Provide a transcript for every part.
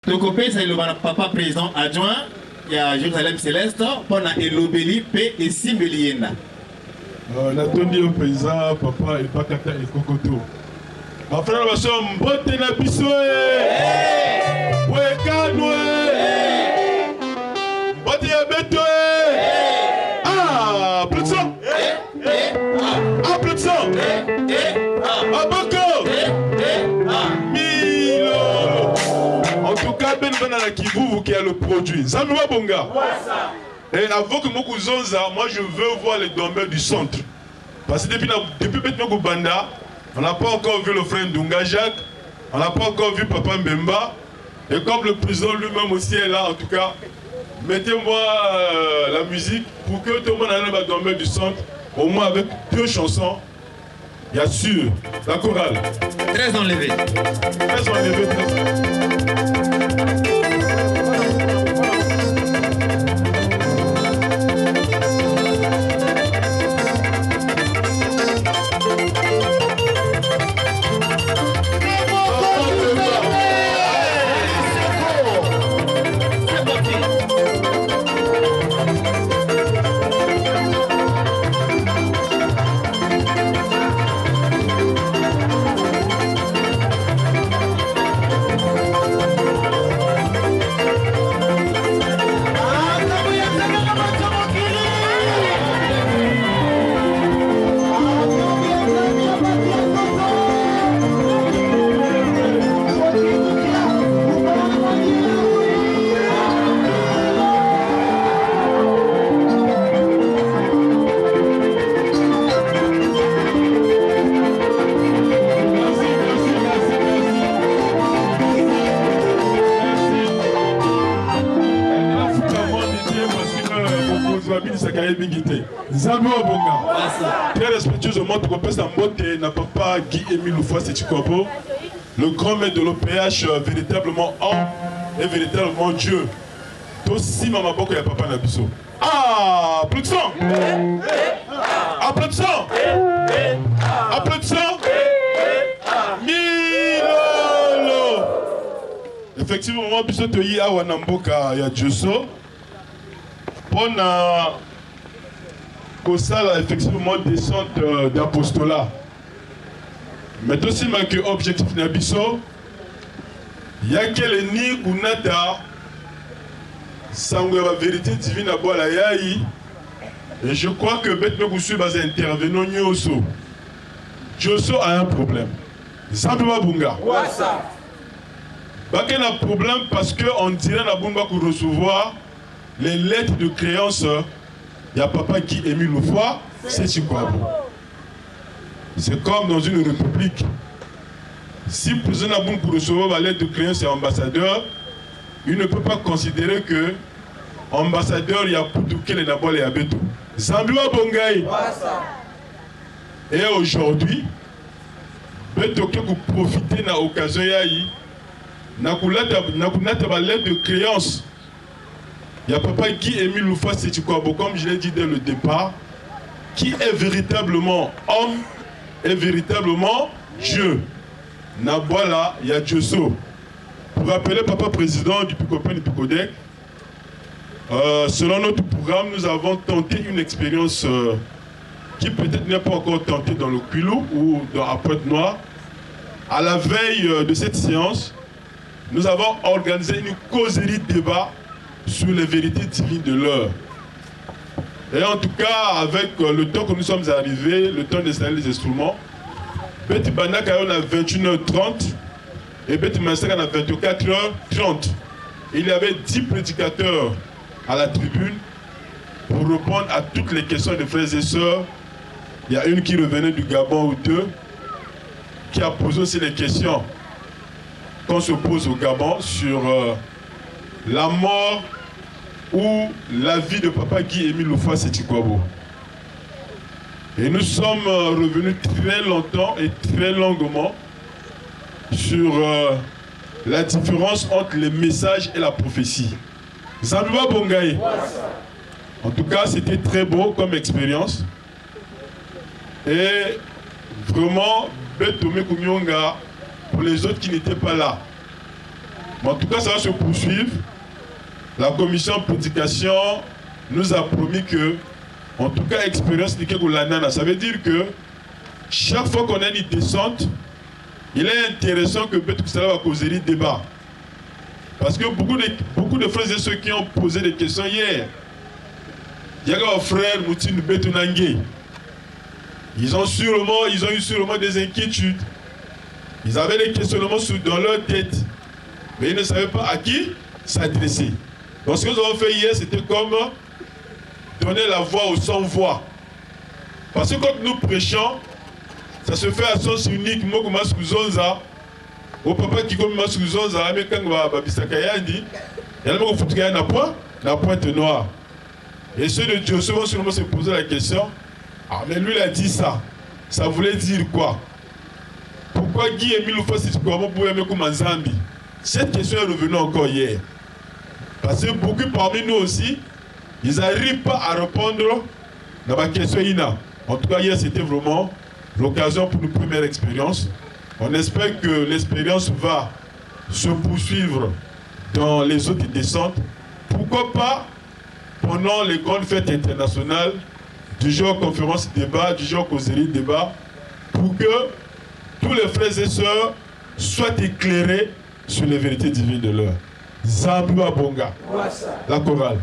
Tokopé, c'est le papa président adjoint. Il y a Jérusalem Céleste, pendant Elobeli, P et Simbelienda. La tondi au paysan, papa et Pakata et Kokoto. Ma frère, ma soeur, mbote na biso Wekano mbote ya beto Ah, plus de sang Ah, plus de sang Ah, Boko Milo. En tout cas, Ben Banana Kivu qui a le produit. Zamua Bonga. Et avant que moi je veux voir les dormeurs du centre. Parce que depuis maintenant Banda, on n'a pas encore vu le frère Dunga Jacques, on n'a pas encore vu Papa Mbemba. Et comme le président lui-même aussi est là, en tout cas, mettez-moi la musique pour que tout le monde aille dormeur du centre, au moins avec 2 chansons. Il y a sûr, la chorale. Très enlevé. Très enlevé, très enlevé. Très respectueusement, tu peux s'embotter n'a pas Guy-Émile Loufoua-Sétikoabo, le grand maître de l'OPH, véritablement homme et véritablement Dieu. Aussi, maman, beaucoup de papa Nabiso. Ah, plus de sang! Ah, plus de sang! Ah, plus de sang! Milolo! Effectivement, moi, Biso Toyi, Awanamboka, ya Dioso. Pour pour ça, là, effectivement, descente d'apostolat. Mais aussi, que objectif Nabiso, il y a quel ni kunata, sans la vérité divine à boire la yaï. Et je crois que Beth Nogoussu va intervenir Nyoso. Dioso a un problème. Zambima Bunga. Il y a un problème parce qu'on dirait na Bunga pour recevoir les lettres de créance. Il y a papa qui Émile Loufoua, c'est Sétikoabo. C'est comme dans une république. Si le président Naboun pour recevoir la lettre de créance et ambassadeur, il ne peut pas considérer que ambassadeur il y a Poutouké les Nabol et Abeto. Zambia Bongaï. Et aujourd'hui, Betoké pour profiter de l'occasion yaï, n'a pas lettre de créance. Il y a papa qui Émile Loufoua-Sétikoabo, comme je l'ai dit dès le départ, qui est véritablement homme et véritablement Dieu. Naboala, il y a Dioso. Pour rappeler papa président du Picopin du Picodec, selon notre programme, nous avons tenté une expérience qui peut-être n'est pas encore tentée dans le Quilou ou dans la Pointe-Noire. À la veille de cette séance, nous avons organisé une causerie débat sur les vérités divines de l'heure. Et en tout cas, avec le temps que nous sommes arrivés, le temps d'installer les instruments, Beti Banaka on a 21h30 et Beti Massaka on a 24h30. Il y avait 10 prédicateurs à la tribune pour répondre à toutes les questions des frères et sœurs. Il y a une qui revenait du Gabon ou deux, qui a posé aussi les questions qu'on se pose au Gabon sur la mort ou la vie de papa Guy-Émile Loufoua-Sétikoabo. Et nous sommes revenus très longtemps et très longuement sur la différence entre les messages et la prophétie. Zambia Bongaï. En tout cas, c'était très beau comme expérience. Et vraiment, Betomé Kounyonga, pour les autres qui n'étaient pas là, Mais en tout cas, ça va se poursuivre. La commission prédication nous a promis que, en tout cas, expérience de Kegolanana, ça veut dire que chaque fois qu'on a une descente, il est intéressant que peut-être que cela va causer des débats. Parce que beaucoup de frères et ceux qui ont posé des questions hier, il y a un frère Moutin Betunangé. Ils ont eu sûrement des inquiétudes. Ils avaient des questionnements dans leur tête. Mais ils ne savaient pas à qui s'adresser. Donc ce que nous avons fait hier, c'était comme donner la voix aux sans-voix. Parce que quand nous prêchons, ça se fait à sens unique. Au papa qui comme Masuzonza, mais quand va Babisakayandi, il y a un foot qui a la pointe noire. Et ceux de Dieu souvent se poser la question, ah mais lui il a dit ça. Ça voulait dire quoi? Pourquoi Guy Emile Loufa si tu comment pour aimer comme un Zambi? Cette question est revenue encore hier. Parce que beaucoup parmi nous aussi, ils n'arrivent pas à répondre à ma question Ina. En tout cas hier c'était vraiment l'occasion pour une première expérience. On espère que l'expérience va se poursuivre dans les autres descentes. Pourquoi pas pendant les grandes fêtes internationales, du genre conférence débat, du genre causerie débat, pour que tous les frères et sœurs soient éclairés sur les vérités divines de l'heure. Zambua Bonga, la chorale.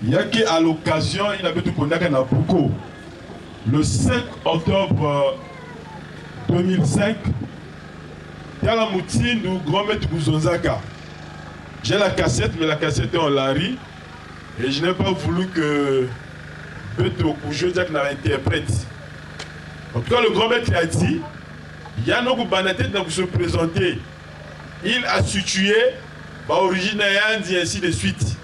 Il y a qu'à l'occasion, il avait tout connu à Nabucco. Le 5 octobre 2005, il y a la moutine du grand maître Bouzonzaka. J'ai la cassette, mais la cassette est en lari. Et je n'ai pas voulu que Beto Koujodiak n'interprète. En tout cas, le grand maître a dit, il y a nos banatés dans se présenter. Il a situé, origine et ainsi de suite.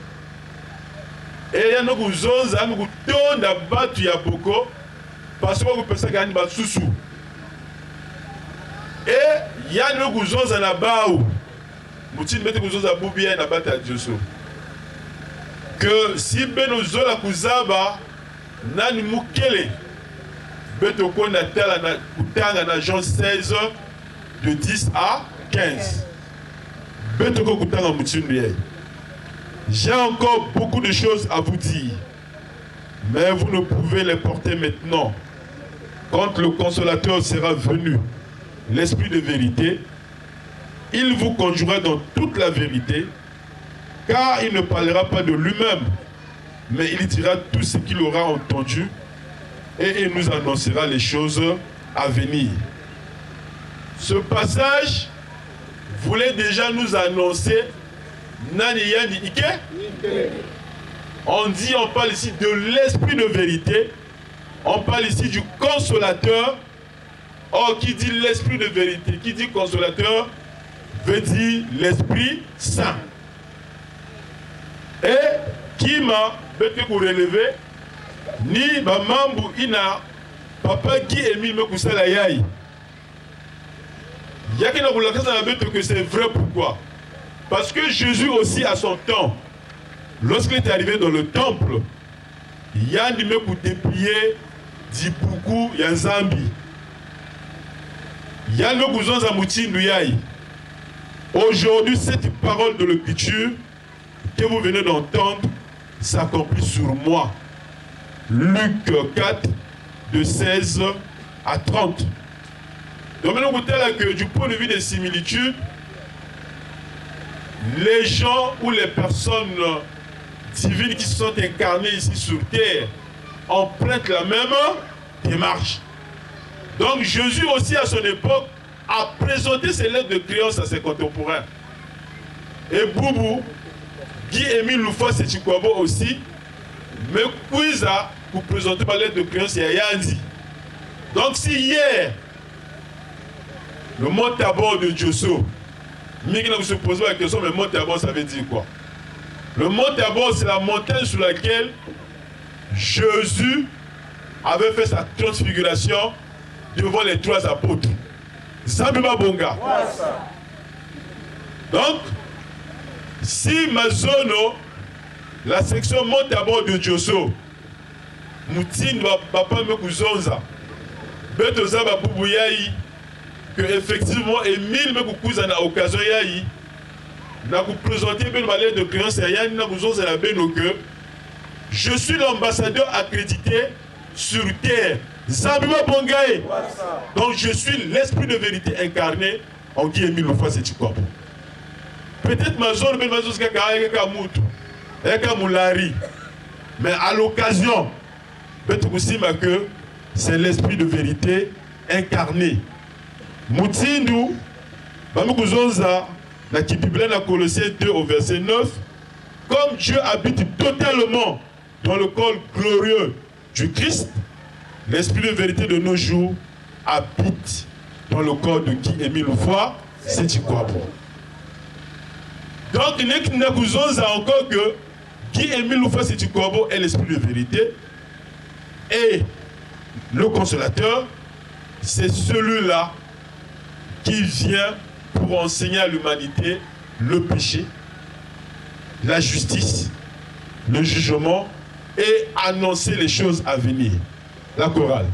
Et il y a nos zonza, nous tournons d'abord tu as beaucoup parce que vous pensez qu'il y a une sous. Et il y a nos zonza là-bas où Moutine mette nos zonza boubia et n'abat à Dieu. Que si Benozo la Kouzaba n'a ni moukele, Betoko n'a tel en agence 16 de 10 à 15. Betoko Koutang en Moutine Biaï. J'ai encore beaucoup de choses à vous dire, mais vous ne pouvez les porter maintenant. Quand le consolateur sera venu, l'esprit de vérité, il vous conduira dans toute la vérité, car il ne parlera pas de lui-même, mais il dira tout ce qu'il aura entendu et il nous annoncera les choses à venir. Ce passage voulait déjà nous annoncer on parle ici de l'esprit de vérité, on parle ici du consolateur. Or, qui dit l'esprit de vérité, qui dit consolateur, veut dire l'Esprit Saint. Et qui m'a peut-être relevé, ni ma mambu ina papa qui est mis me kusala yai. Il y a que c'est vrai pourquoi. Parce que Jésus aussi à son temps, lorsqu'il est arrivé dans le temple, il y a un numéro pour déplier Dipoukou Yanzambi. Il y a nos cousins à Mouti Nuyai. Aujourd'hui, cette parole de l'Écriture que vous venez d'entendre s'accomplit sur moi. Luc 4, de 16 à 30. Donc maintenant, vous là que du point de vue des similitudes, les gens ou les personnes divines qui se sont incarnées ici sur terre empruntent la même démarche. Donc Jésus aussi à son époque a présenté ses lettres de créance à ses contemporains. Et Boubou, Guy-Émile Loufa Séchikwabo aussi, me couisa pour présenter ma lettre de créance à Yandi. Donc si hier, le mont Tabor de Diosso, Miguel se posait la question, mais le mont Tabor ça veut dire quoi? Le mont Tabor c'est la montagne sur laquelle Jésus avait fait sa transfiguration devant les 3 apôtres. Zambima Bonga. Donc, si Mazono, la section monte à bord de Diosso, Moutine va papa me kouzonza, Betoza va Boubouyaï, que effectivement Emile me kouzonza na occasion yaï, n'a vous présenté ma lettre de créance à Yann, n'a vous zonza la beno que je suis l'ambassadeur accrédité sur terre. Zambima Bongaï. Donc je suis l'esprit de vérité incarné en Guy-Émile Loufa Séchikwabo. Peut-être ma zone, mais à l'occasion, peut-être que c'est l'esprit de vérité incarné. Moutindu, Bamukuzonza, dans la Bible, dans Colossiens 2 au verset 9, comme Dieu habite totalement dans le corps glorieux du Christ, l'esprit de vérité de nos jours habite dans le corps de Guy-Émile Loufa Séchikwabo. Donc, il n'y a encore que Guy-Émile Loufa Séchikwabo est l'esprit de vérité. Et le consolateur, c'est celui-là qui vient pour enseigner à l'humanité le péché, la justice, le jugement et annoncer les choses à venir. La chorale.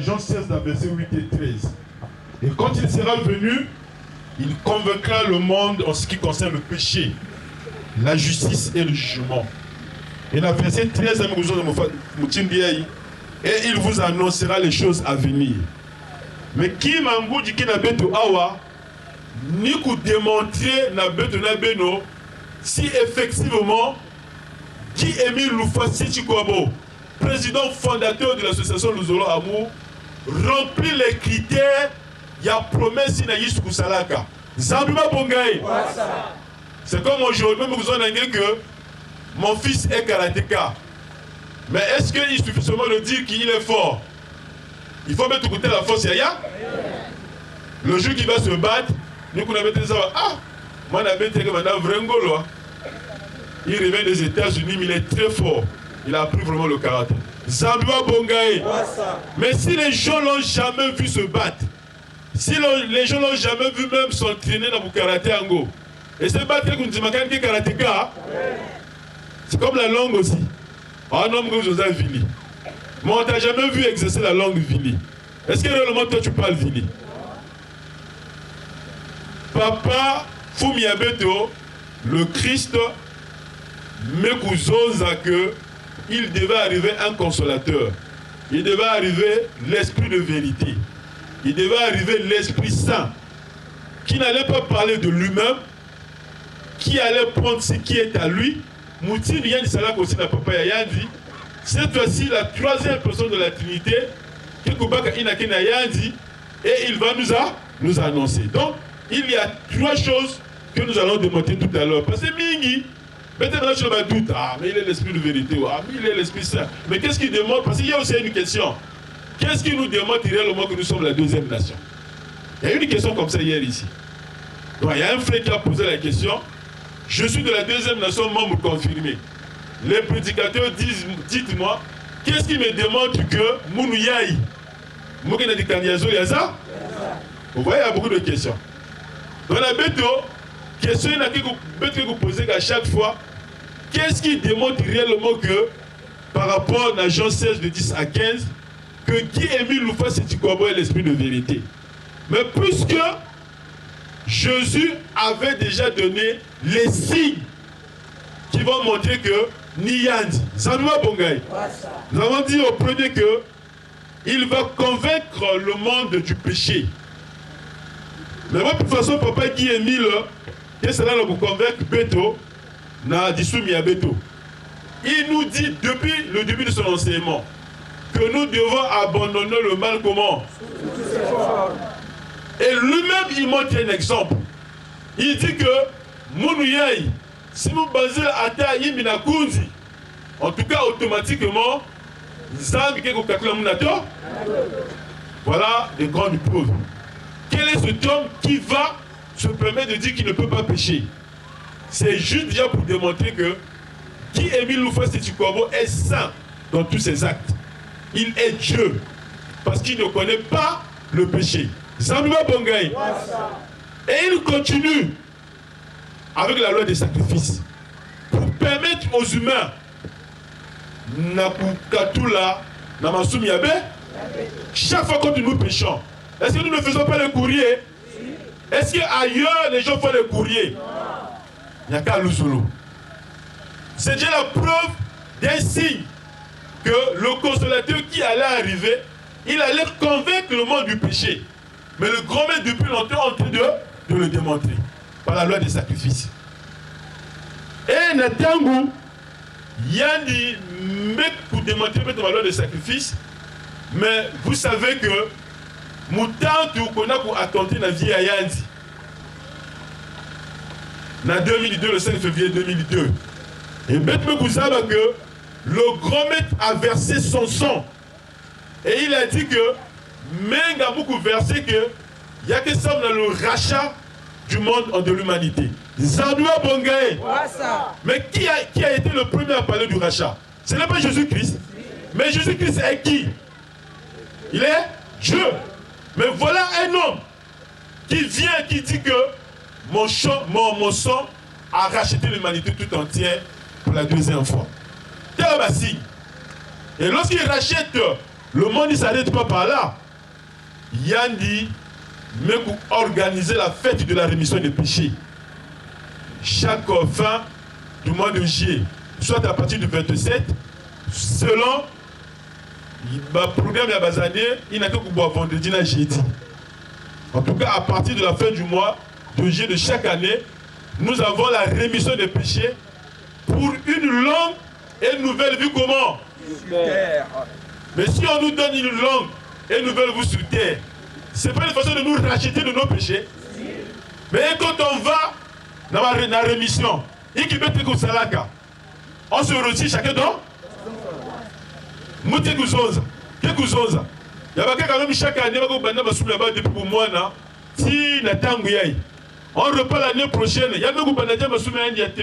Jean 16, verset 8 et 13. Et quand il sera venu, il convaincra le monde en ce qui concerne le péché, la justice et le jugement. Et dans le verset 13, et il vous annoncera les choses à venir. Mais qui m'a dit qu'il n'a pas awa, ni qu'on démontrer na beto na beno si effectivement Guy-Émile Loufa Séchikwabo, président fondateur de l'association Luzolo Amour, remplit les critères, il y a promesse in Yisou Koussalaka. Zambima Bongaï. C'est comme aujourd'hui, même vous en avez que mon fils est karatéka. Mais est-ce qu'il suffit seulement de dire qu'il est fort? Il faut mettre côté la force Yaya. Le jour qu'il va se battre, nous qu'on avait dit ça, ah, moi on avait dit que madame Vrengolo, il revient des États-Unis, mais il est très fort. Il a appris vraiment le karaté. Zambima Bongaï. Mais si les gens l'ont jamais vu se battre, si les gens l'ont jamais vu même s'entraîner dans le karaté ango, et se battre avec un karatéka, c'est comme la langue aussi. Un homme que Joseph Vili. Mais on t'a jamais vu exercer la langue Vili. Est-ce que réellement toi tu parles Vili? Papa Fumiabeto, le Christ, Mekouzoza que il devait arriver un consolateur. Il devait arriver l'esprit de vérité. Il devait arriver l'Esprit Saint qui n'allait pas parler de lui-même, qui allait prendre ce qui est à lui. Moutine Yann Salak aussi n'a pas Yandi. Cette fois-ci, la troisième personne de la Trinité, Kekubaka Inakena Yandi, et il va nous annoncer. Donc, il y a trois choses que nous allons démontrer tout à l'heure. Parce que Mingi, peut-être je vais douter, ah, mais il est l'esprit de vérité, ah, mais il est l'Esprit Saint. Mais qu'est-ce qu'il démontre? Parce qu'il y a aussi une question. Qu'est-ce qui nous démontre réellement que nous sommes la deuxième nation? Il y a une question comme ça hier ici. Donc, il y a un frère qui a posé la question. Je suis de la deuxième nation, membre confirmé. Les prédicateurs disent, dites-moi, Qu'est-ce qui me démontre que Mounouyaï, Moukena de Kanyazo Yaza? Vous voyez, il y a beaucoup de questions. Dans la bête, question que vous posez à chaque fois, qu'est-ce qui démontre réellement que, par rapport à Jean 16, de 10 à 15, que Guy-Émile Loufa, c'est Tikoabo et l'esprit de vérité. Mais puisque Jésus avait déjà donné les signes qui vont montrer que Niyandi, Zanua Bongaï, nous avons dit au premier que il va convaincre le monde du péché. Mais moi, de toute façon, papa Guy-Émile, qu'est-ce que cela nous convaincre Beto, na Dissoumi à Beto. Il nous dit depuis le début de son enseignement que nous devons abandonner le mal comment? Et lui-même, il montre un exemple. Il dit que Mounouyaï, si vous basez à Taï Minakunzi, en tout cas automatiquement, voilà des grandes preuves. Quel est cet homme qui va se permettre de dire qu'il ne peut pas pécher? C'est juste déjà pour démontrer que Guy-Émile Loufa Sétikoabo est saint dans tous ses actes. Il est Dieu parce qu'il ne connaît pas le péché. Zanouba Bongaï. Et il continue avec la loi des sacrifices pour permettre aux humains Nakukatula, Namasumi Yabe, chaque fois que nous péchons, est-ce que nous ne faisons pas le courrier? Est-ce qu'ailleurs les gens font le courrier? Il n'y a qu'à Lousolo. C'est déjà la preuve d'un signe que le consolateur qui allait arriver, il allait convaincre le monde du péché. Mais le grand maître depuis longtemps est en train de le démontrer par la loi des sacrifices. Et Natangu, Yandi, mais pour démontrer la loi des sacrifices, mais vous savez que Moutantu qu'on a pour attenter la vie à Yandi. En 2002, le 5 février 2002. Et maintenant, vous savez que le grand maître a versé son sang. Et il a dit que, même a beaucoup versé que, il n'y a que ça dans le rachat du monde de l'humanité. Zanua Bongae. Mais qui a été le premier à parler du rachat? Ce n'est pas Jésus-Christ. Mais Jésus-Christ est qui? Il est Dieu. Mais voilà un homme qui vient, qui dit que mon sang a racheté l'humanité tout entière pour la deuxième fois. Quel est le signe? Et lorsqu'il rachète, le monde ne s'arrête pas par là. Yandi, même pour organiser la fête de la rémission des péchés. Chaque fin du mois de juillet, soit à partir du 27, selon le programme de Bazané, il n'a que pour boire vendredi et jeudi. En tout cas, à partir de la fin du mois de juillet de chaque année, nous avons la rémission des péchés pour une longue et nouvelle vie comment? Sur terre. Mais si on nous donne une longue et nouvelle vie sur terre, ce n'est pas une façon de nous racheter de nos péchés. Mais quand on va dans la rémission, on se retire chacun dans chaque année, on repart l'année prochaine. Il y a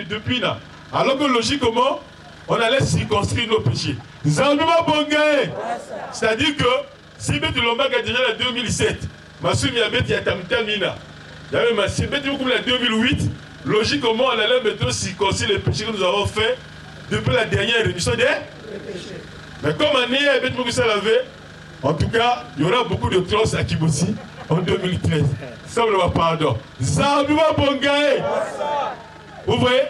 depuis là. Alors que logiquement, on allait circonscrire nos péchés. C'est-à-dire que si Beti Lombaga a déjà la 2007, Massoumi Abet Yatamtamina, il y avait Massoumi Beti la 2008, logiquement, on allait maintenant circoncire les péchés que nous avons faits depuis la dernière rémission des péchés. Mais comme année Abet Moussa l'avait, en tout cas, il y aura beaucoup de trosses à Kibossi en 2013. Ça, on va pardon. Zanuma Bongae. Vous voyez?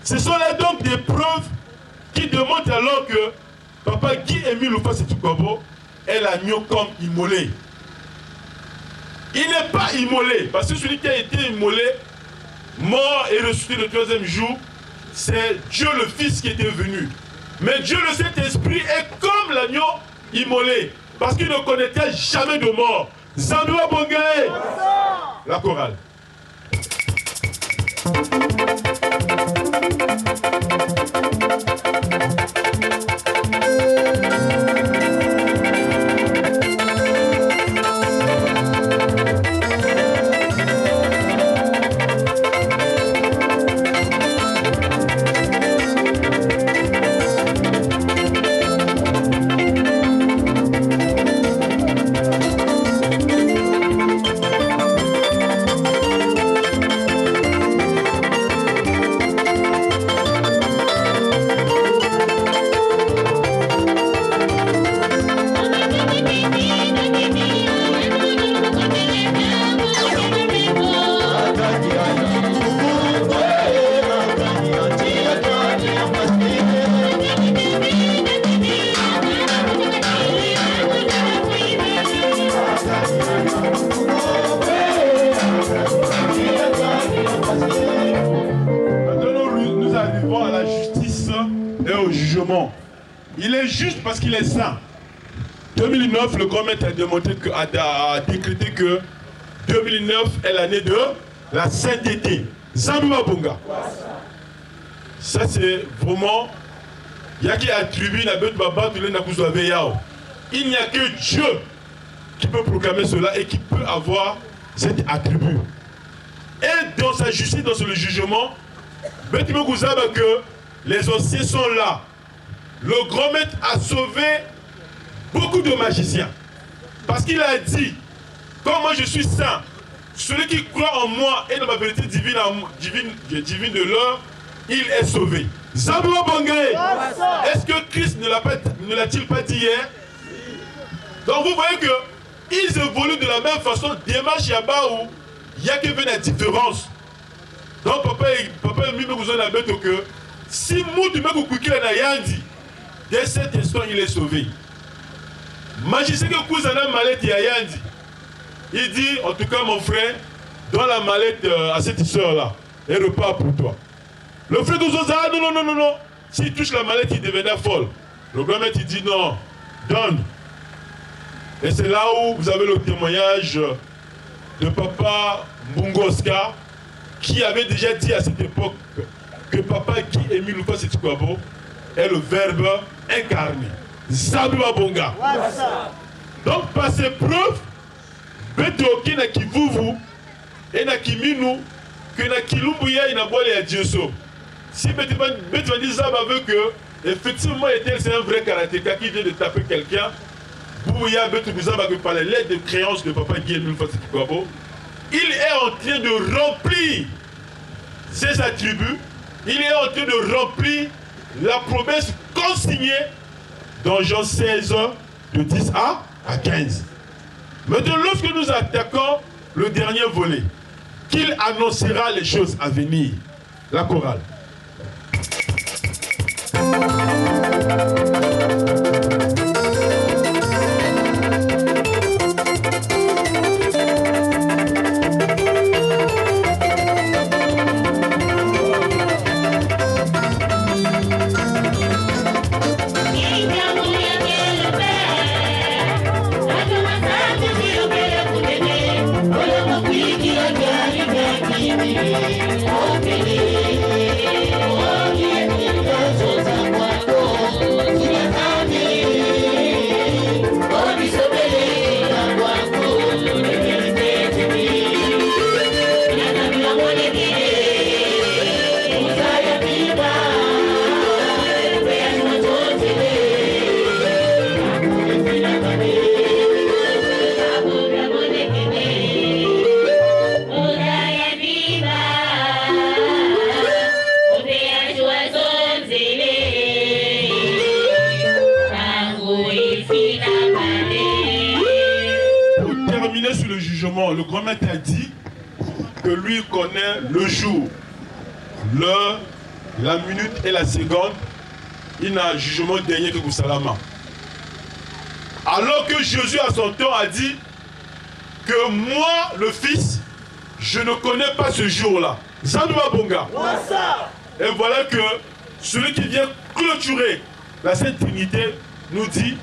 Ce sont là donc des preuves qui démontrent alors que Papa Guy-Émile Loufa Sétikoabo est l'agneau comme immolé. Il n'est pas immolé, parce que celui qui a été immolé, mort et ressuscité le troisième jour, c'est Dieu le Fils qui était venu. Mais Dieu le Saint-Esprit est comme l'agneau immolé, parce qu'il ne connaîtrait jamais de mort. Zanua Bongae. La chorale. jugement. Il est juste parce qu'il est saint. 2009, le grand maître a décrété que 2009 est l'année de la sainteté. Zambima Bonga. Ça c'est vraiment... Il y a qui attribue la bête baba de l'Enakuzwa. Il n'y a que Dieu qui peut proclamer cela et qui peut avoir cet attribut. Et dans sa justice, dans le jugement, Betimo Gouzaba que les anciens sont là. Le grand maître a sauvé beaucoup de magiciens. Parce qu'il a dit, comme moi je suis saint, celui qui croit en moi et dans ma vérité divine de l'heure, il est sauvé. Zabouba Bangae, est-ce que Christ ne l'a-t-il pas dit hier? Donc vous voyez que ils évoluent de la même façon. Démarche Yabaou, il n'y a que la différence. Donc papa et vous en avez que si Moutou me koukouki la yandi, dès cet instant il est sauvé. Magicien que Kouzana mallette yandi, il dit en tout cas mon frère, dans la mallette à cette soeur là, et repart pour toi. Le frère Gouzoza, non. S'il touche la mallette, il devenait folle. Le grand maître il dit non, donne. Et c'est là où vous avez le témoignage de papa Mbungoska qui avait déjà dit à cette époque que papa Guy Émile Lufa Setikwabo est le verbe incarné. Zabouba Bonga. Donc par ces preuves, Betoki na kivuvu et na kiminu que na kilumbuya ina boile ya Dioso. Si Betoki dit Zab veut que effectivement c'est un vrai karatéka qui vient de taper quelqu'un. Bouya Betoki Zab par les lettres de créance de papa Guy Émile Lufa Setikwabo, il est en train de remplir ses attributs, il est en train de remplir la promesse consignée dans Jean 16, de 10 à 15. Maintenant, lorsque nous attaquons le dernier volet, qu'il annoncera les choses à venir, la chorale. Le grand maître a dit que lui connaît le jour, l'heure, la minute et la seconde. Il n'a jugement dernier que Goussalama. Alors que Jésus à son temps a dit que moi, le Fils, je ne connais pas ce jour-là. Zandoua Bonga. Et voilà que celui qui vient clôturer la Sainte Trinité nous dit,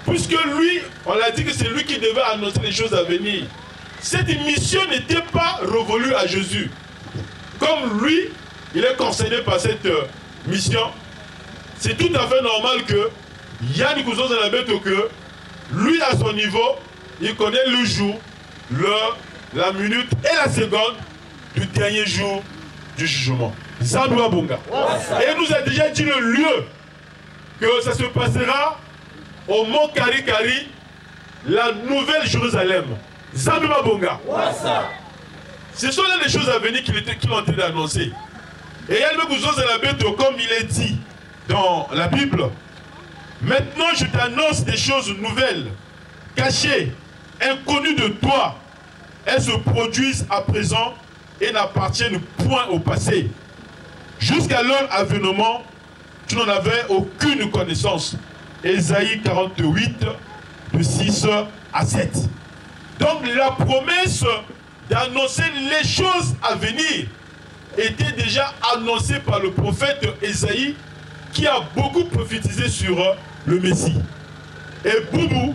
puisque lui, on l'a dit que c'est lui qui devait annoncer les choses à venir. Cette mission n'était pas révolue à Jésus. Comme lui, il est concerné par cette mission, c'est tout à fait normal que Yann Kouzon Zanabet, que lui à son niveau, il connaît le jour, l'heure, la minute et la seconde du dernier jour du jugement. Zandoua Bonga. Et il nous a déjà dit le lieu que ça se passera au mont Kari, la nouvelle Jérusalem. Zandoua Bonga. Ce sont là les choses à venir qu'il est en train d'annoncer. Et Yann Kouzon Zanabet, comme il est dit dans la Bible, maintenant je t'annonce des choses nouvelles, cachées, inconnues de toi. Elles se produisent à présent et n'appartiennent point au passé. Jusqu'à leur avènement, tu n'en avais aucune connaissance. Ésaïe 48, de 6 à 7. Donc la promesse d'annoncer les choses à venir était déjà annoncée par le prophète Ésaïe qui a beaucoup prophétisé sur le Messie. Et Boubou,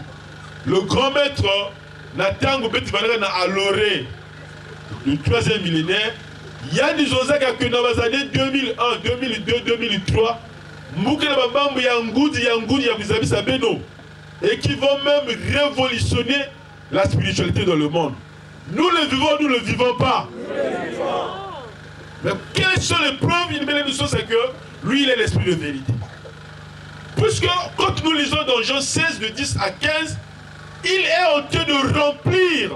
le grand maître Natango Betivanera na Aloré, le 3e millénaire, il y a des choses que dans les années 2001, 2002, 2003, et qui vont même révolutionner la spiritualité dans le monde. Nous le vivons, nous ne le vivons pas. Mais quelles sont les preuves? Une belle chose, c'est que lui, il est l'esprit de vérité. Puisque quand nous lisons dans Jean 16, de 10 à 15, il est en train de remplir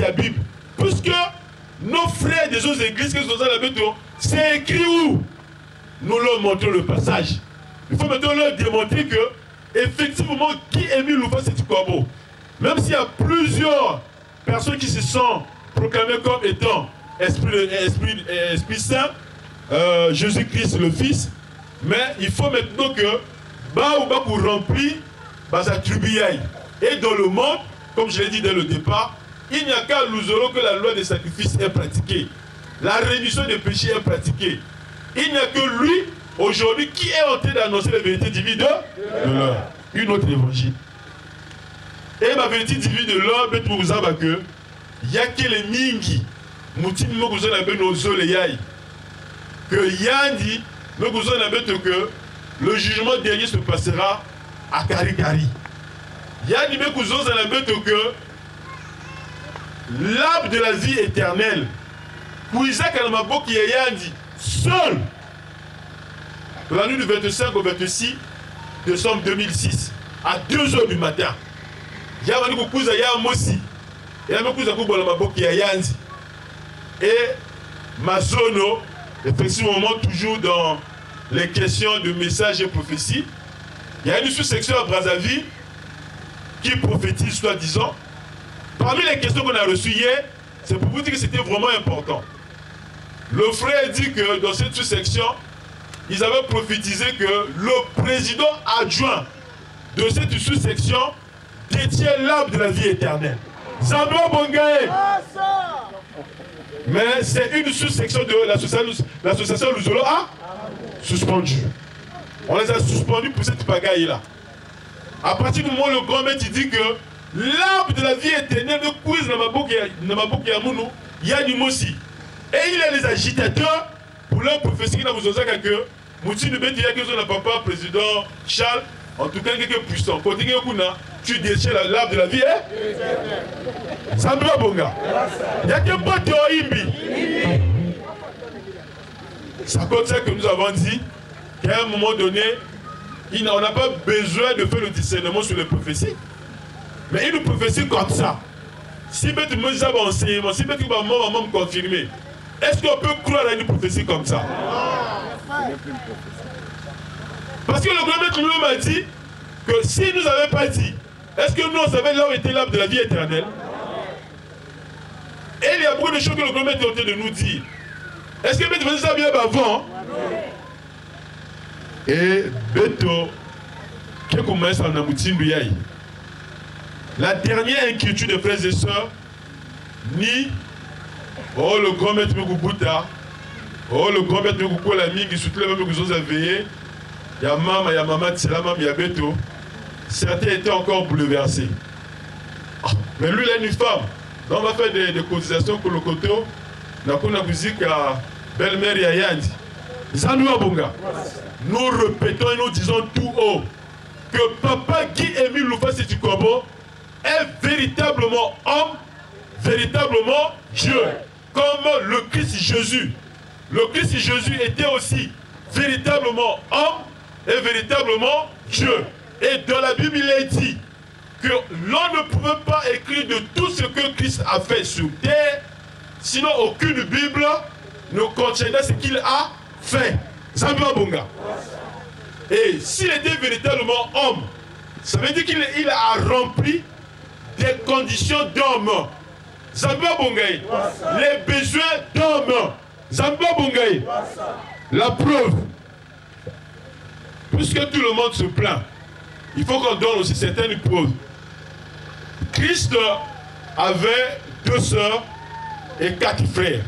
la Bible. Puisque nos frères des autres églises qui sont dans la Bible, c'est écrit où? Nous leur montrons le passage. Il faut maintenant leur démontrer que, effectivement, qui Émile Loufa, c'est Kwabo. Même s'il y a plusieurs personnes qui se sont proclamées comme étant Esprit Saint, Jésus-Christ le Fils, mais il faut maintenant que pour remplir sa tribu. Et dans le monde, comme je l'ai dit dès le départ, il n'y a qu'à Louzoro que la loi des sacrifices est pratiquée. La rémission des péchés est pratiquée. Il n'y a que lui, aujourd'hui, qui est en train d'annoncer la vérité divine de l'heure. Une autre évangile. Et ma vérité divine de l'heure, il n'y a que les mingi. Que Yandi, que le jugement dernier se passera à Karikari. Yandi, que l'arbre de la vie éternelle, pour Isaac Alamabok Yandi, seul, dans la nuit du 25 au 26 décembre 2006, à 2 h du matin, il y a un cousin, il y a un Mossi, il y a un cousin qui a Yandi. Et Mazono, effectivement, toujours dans les questions de messages et prophéties, il y a une sous-section à Brazzaville qui prophétise, soi-disant. Parmi les questions qu'on a reçues hier, c'est pour vous dire que c'était vraiment important. Le frère dit que dans cette sous-section, ils avaient prophétisé que le président adjoint de cette sous-section détient l'arbre de la vie éternelle. Zambia Bongae. Mais c'est une sous-section de l'association Louzolo a suspendu. On les a suspendus pour cette pagaille-là. À partir du moment où le grand maître dit que l'arbre de la vie éternelle de Kouiz Namaboki Yamounou, il y a du Mossi. Et il y a les agitateurs pour leur prophétie qui n'a pas besoin que Mouti Nubet dit que son papa, président Charles, en tout cas, quelqu'un puissant. Quand tu déchires l'arbre de la vie, hein? Ça me va, Bonga. Il n'y a que pas de Imbi. C'est comme ça que nous avons dit qu'à un moment donné, on n'a pas besoin de faire le discernement sur les prophéties. Mais une prophétie comme ça, si tu me as enseignement, si tu me confirmer, est-ce qu'on peut croire à une prophétie comme ça? Parce que le grand maître lui m'a dit que si nous n'avons pas dit, est-ce que nous on savait là où était l'arbre de la vie éternelle? Et il y a beaucoup de choses que le grand maître est en train de nous dire. Est-ce que maître faisait ça bien avant? Et Beto, la dernière inquiétude des frères et sœurs, ni le grand maître Mekubuta, le grand maître Mekuko l'ami qui soutient les mêmes choses à veiller, il y a maman, Tselamam, il y a Beto, certains étaient encore bouleversés. Mais lui, il a une femme. Donc on va faire des cotisations pour le coteau. On a la musique à belle-mère Yayandi. Nous répétons et nous disons tout haut que Papa Guy Émile Loufa Sétikobo est véritablement homme, véritablement Dieu, comme le Christ Jésus. Le Christ Jésus était aussi véritablement homme et véritablement Dieu. Et dans la Bible, il est dit que l'on ne pouvait pas écrire de tout ce que Christ a fait sur terre, sinon aucune Bible ne contiendrait ce qu'il a fait. Zambia Bonga. Et s'il était véritablement homme, ça veut dire qu'il a rempli des conditions d'homme. Zambia Bongaï. Les besoins d'homme. Zambia Bongaï. La preuve. Puisque tout le monde se plaint, il faut qu'on donne aussi certaines preuves. Christ avait 2 sœurs et 4 frères.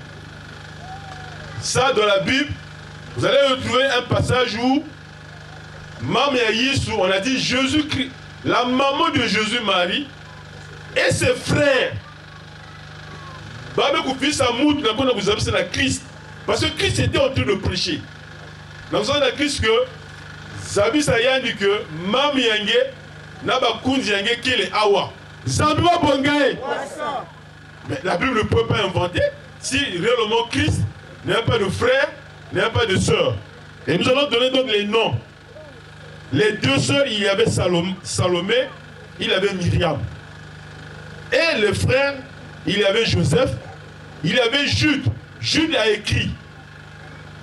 Ça, dans la Bible, vous allez retrouver un passage où Maman Yesu, on a dit Jésus-Christ, la maman de Jésus, Marie, et ses frères. C'est la Christ. Parce que Christ était en train de prêcher. Dans le Christ que Zabi Sayan dit que Mam Yange Naba Kunzi Yange Kele Awa. Zambia Bongae. Mais la Bible ne peut pas inventer si réellement Christ n'a pas de frère, n'a pas de sœur. Et nous allons donner donc les noms. Les deux sœurs, il y avait Salomé, il y avait Myriam. Et les frères, il y avait Joseph, il y avait Jude. Jude a écrit.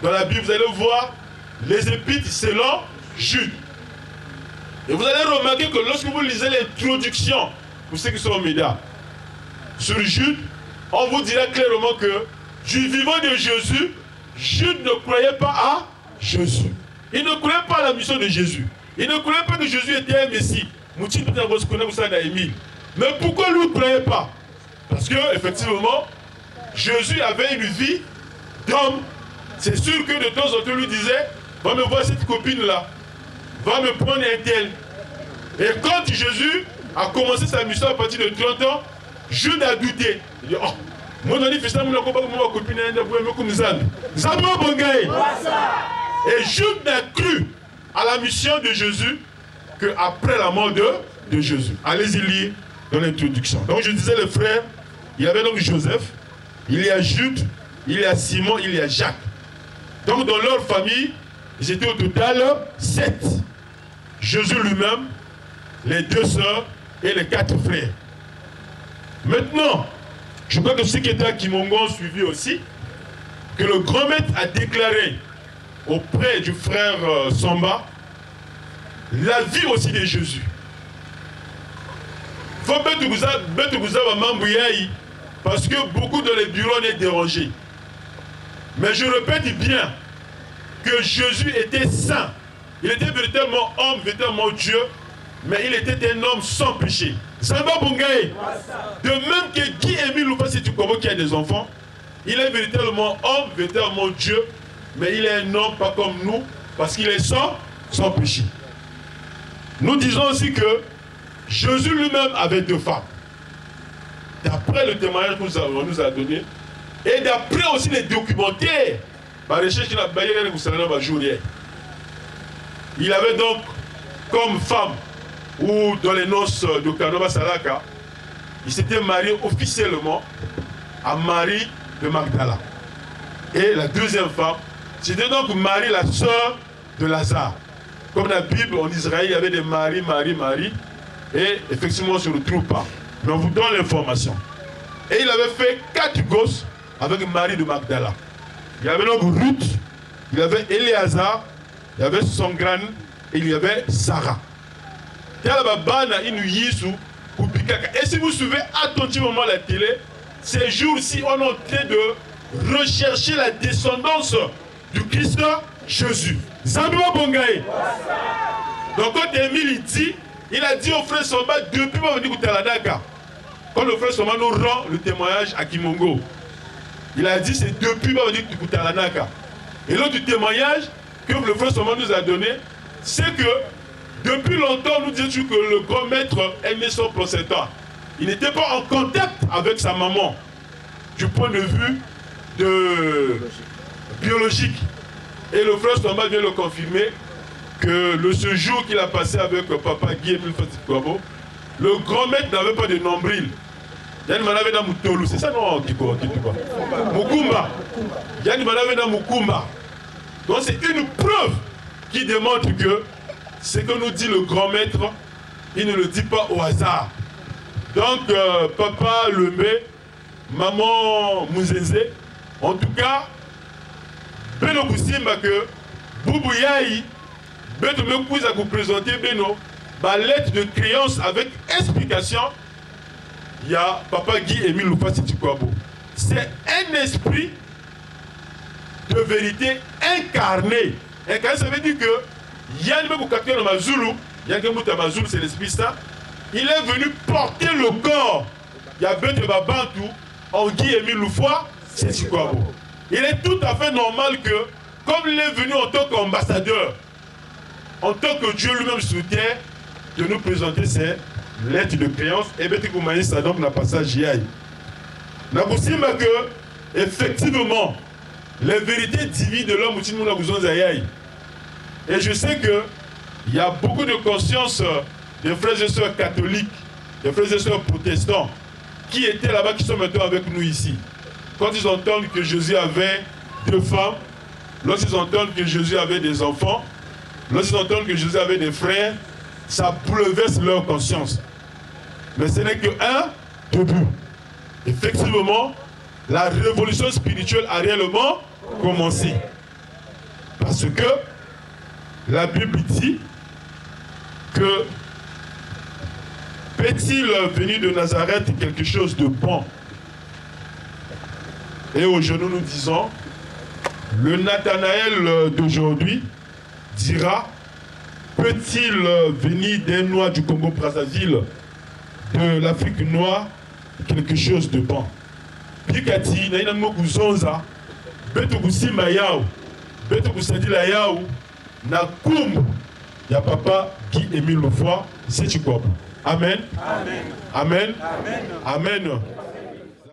Dans la Bible, vous allez voir les épîtres selon Jude. Et vous allez remarquer que lorsque vous lisez l'introduction, pour ceux qui sont aux médias, sur Jude, on vous dira clairement que du vivant de Jésus, Jude ne croyait pas à Jésus. Il ne croyait pas à la mission de Jésus. Il ne croyait pas que Jésus était un Messie. Mais pourquoi lui ne croyait pas? Parce que, effectivement, Jésus avait une vie d'homme. C'est sûr que de temps en temps, lui disait, va me voir cette copine-là, va me prendre un tel. Et quand Jésus a commencé sa mission à partir de 30 ans, Jude a douté. Il dit, oh, mon manifestant, mon copine, et Jude n'a cru à la mission de Jésus qu'après la mort de Jésus. Allez-y lire dans l'introduction. Donc je disais les frères, il y avait donc Joseph, il y a Jude, il y a Simon, il y a Jacques. Donc dans leur famille, ils étaient au total 7. Jésus lui-même, les 2 sœurs et les 4 frères. Maintenant, je crois que ceux qui étaient à Kimongo ont suivi aussi que le grand maître a déclaré auprès du frère Samba la vie aussi de Jésus. Il faut parce que beaucoup de les bureaux on est dérangés. Mais je répète bien que Jésus était saint. Il était véritablement homme, véritablement Dieu, mais il était un homme sans péché. Samba Bungaï. De même que Guy-Émile Loufa, si tu comprends qu'il y a des enfants, il est véritablement homme, véritablement Dieu, mais il est un homme pas comme nous, parce qu'il est sans péché. Nous disons aussi que Jésus lui-même avait 2 femmes. D'après le témoignage qu'on nous a donné, et d'après aussi les documentaires, il avait donc comme femme, ou dans les noces de Kanova Salaka, il s'était marié officiellement à Marie de Magdala. Et la deuxième femme, c'était donc Marie, la sœur de Lazare. Comme la Bible, en Israël, il y avait des Marie. Et effectivement, on ne se retrouve pas. Mais on vous donne l'information. Et il avait fait 4 gosses avec Marie de Magdala. Il y avait donc Ruth, il y avait Éléazar, il y avait Songran et il y avait Sarah. Et si vous suivez attentivement la télé, ces jours-ci, on est en train de rechercher la descendance du Christ Jésus. Zambia Bongaï. Donc quand Émile dit, il a dit au frère Samba depuis quand le frère Samba nous rend le témoignage à Kimongo, il a dit c'est depuis Kutalanaka. Et l'autre témoignage que le frère Samba nous a donné, c'est que depuis longtemps nous disions que le grand maître aimait son procédant. Il n'était pas en contact avec sa maman du point de vue biologique. Et le frère Samba vient le confirmer que le séjour qu'il a passé avec papa Guy-Émile Loufa, le grand maître n'avait pas de nombril. C'est ça non Mukumba. Mukumba. Donc c'est une preuve qui démontre que ce que nous dit le grand maître, il ne le dit pas au hasard. Donc papa Lemé, maman Mouzézé, en tout cas, Beno Koussimba que Boubou Yahi, Beno Mekouze a vous présenter Beno, ma lettre de créance avec explication. Il y a papa Guy-Émile Loufa Sitikwabo. C'est un esprit de vérité incarné. Incarné, ça veut dire que Yann Mekoukaké Mazulu, Yann Mekouta Mazulu, c'est l'esprit ça. Il est venu porter le corps. Il y a Beno Babantou, en Guy-Émile Loufa Sitikwabo. Il est tout à fait normal que, comme il est venu en tant qu'ambassadeur, en tant que Dieu lui-même soutient, de nous présenter ses lettres de créance. Et bien, tu commences ça donc le passage hier. Nous avons aussi que, effectivement, les vérités divines de l'homme, nous avons besoin d'ailleurs. Et je sais qu'il y a beaucoup de conscience des frères et sœurs catholiques, des frères et sœurs protestants, qui étaient là-bas, qui sont maintenant avec nous ici. Quand ils entendent que Jésus avait 2 femmes, lorsqu'ils entendent que Jésus avait des enfants, lorsqu'ils entendent que Jésus avait des frères, ça bouleverse leur conscience. Mais ce n'est qu'un début. Effectivement, la révolution spirituelle a réellement commencé. Parce que la Bible dit que peut-il venir de Nazareth quelque chose de bon? Et aujourd'hui nous disons, le Nathanaël d'aujourd'hui dira, peut-il venir des Noirs du Congo-Brazzaville, de l'Afrique noire, quelque chose de bon? Pikati, na ina moku zonza, beto kusima yao, beto kusadila yao, na kumbu ya papa Guy Émile Loufoy, c'est tu quoi? Amen. Amen. Amen. Amen. Amen.